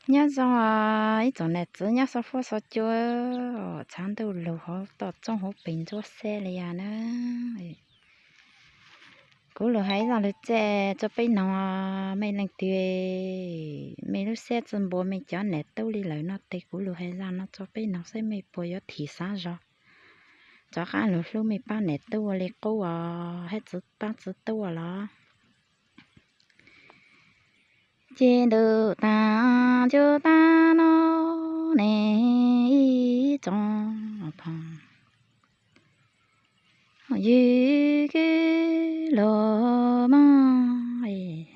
nhớ rằng ít chỗ này chỉ nhớ sao phố sao chưa chẳng đâu lù họ tọt trong hộp bình cho xe liền á cú lù hay rằng lù chè cho bây nó mấy lần tiền mấy lù xe chân bố mấy cháu nét đâu đi lại nó tê cú lù hay rằng nó cho bây nó sẽ mấy bố yo thị xã rồi cho cả lù lù mấy ba nét đâu lấy cú hết chữ ba chữ đâu là trên đường ta cho ta nó nè trong phòng như cái lò mày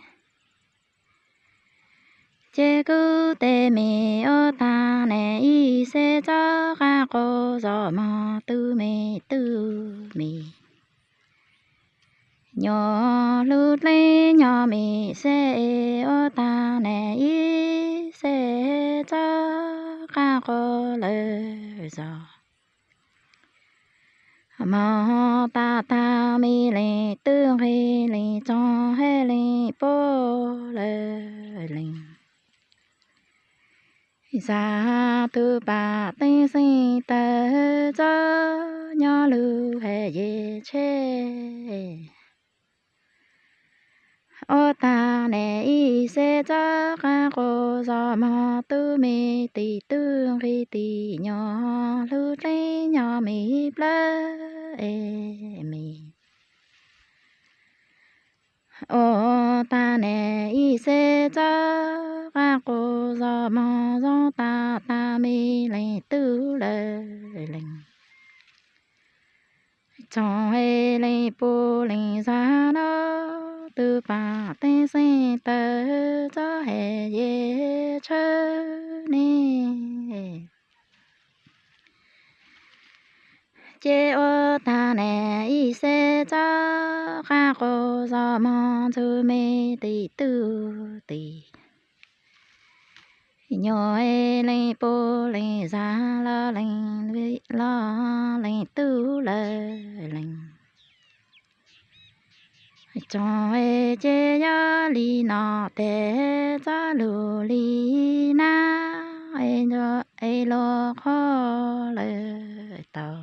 chế cứ tê mì ở ta nè y sẽ cho cả cô gió mà tư mì nhỏ lút lên nhỏ mì sẽ ở ta nè y sẽ cho cả cô lời gió mà ta mi lệ tương hay lệ cho hay lệ bố lệ lệ za tu ba tinh sinh tơ cho nhỏ lưu hệ dễ chế ô ta nè y sẽ cho các cô gió mà tu mi tì tương khi tì nhỏ lưu lấy nhỏ mi plơ mi ô ta nè y sẽ cho các cô gió mà gió ta mi lấy tư lệ lệnh trong hệ lấy bố lấy ra nó từ ba tên sinh tơ cho hệ dễ chớ nè chế ô ta nè y sẽ cho các cô gió mong thư mê tì tư tì nhỏ ê lấy bố lấy ra lo lấy tư lệ lệnh cho ê chế ya li nọ tê cho lù li na ê cho ê lo khó lệ tàu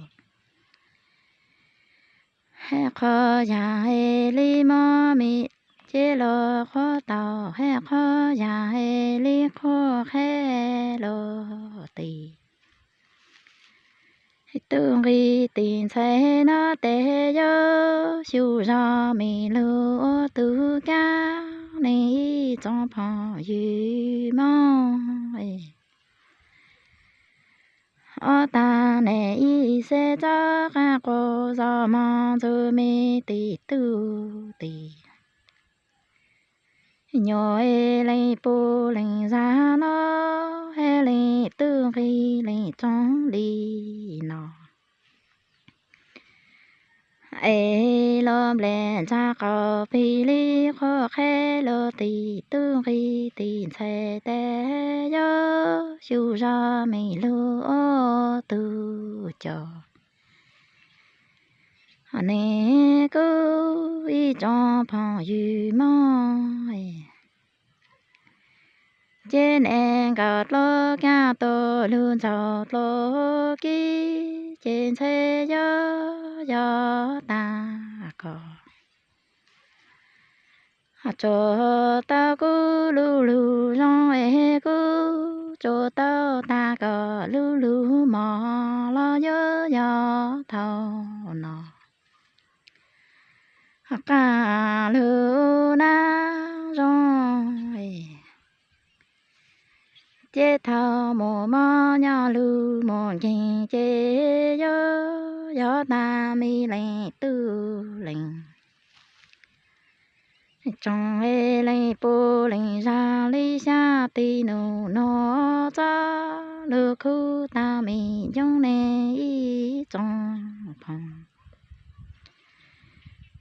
hé khó ya ê li mò mi chế lo khó tàu hé khó ya ê li khó hé lo tì tương ri tình thế nó tê yo siêu ra mi lúa từ ca này trong phòng yu mong ở ta này y sẽ cho các cô gió mong cho mi tì tư tì nhỏ lấy bố lấy ra nó hay lấy tương khi lấy trong đi nó ê lom lên cha cò phi li khó khé lô tì tương khi tì xe té yo siêu ra mi lô tư cho nè cứ y trong phòng yu mong trên em gạt lô ca tô luôn cho lô kí trên xe gió ta có cho ta cứ lu lu trong e cứ cho ta có lu lu mò lo gió thâu nọ cả lu na rồi chế thao mồ mò nhỏ lu mồ kì chế gió ta mi lệ tư lệnh trong ê lệ bố lệnh ra lý xa tì nụ nó cha lư khu ta mi trong nê y trong phòng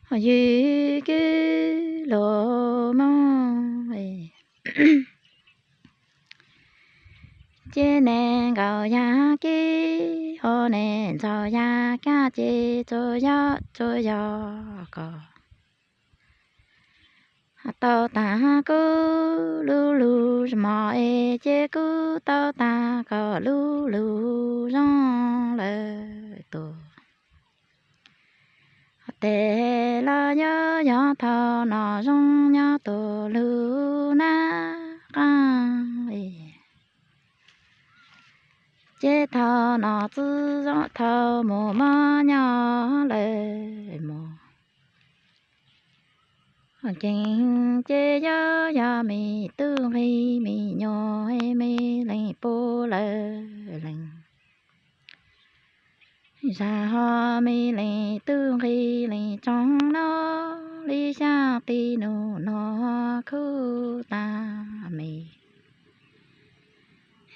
yu cứ lô mong chế nè gạo ya kí hồ nè cho ya cá chế cho ya có tàu ta cứ lu lu mò e chế cứ tao ta có lu lu rong lệ tổ tê la nhớ nhớ thao nọ rong nhớ tổ lu na cang chế thao nọ tư rõ thao mồ ma nhớ lệ mồ chinh chế nhớ ya mi tương hi mi nhỏ hay mi lên po lệ lên ra ho mi lên tương hi lên trong nó lý xa ti nụ nó khu ta mi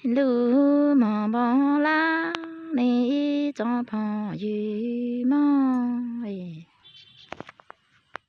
lu mò bò la ni trong phong yu mò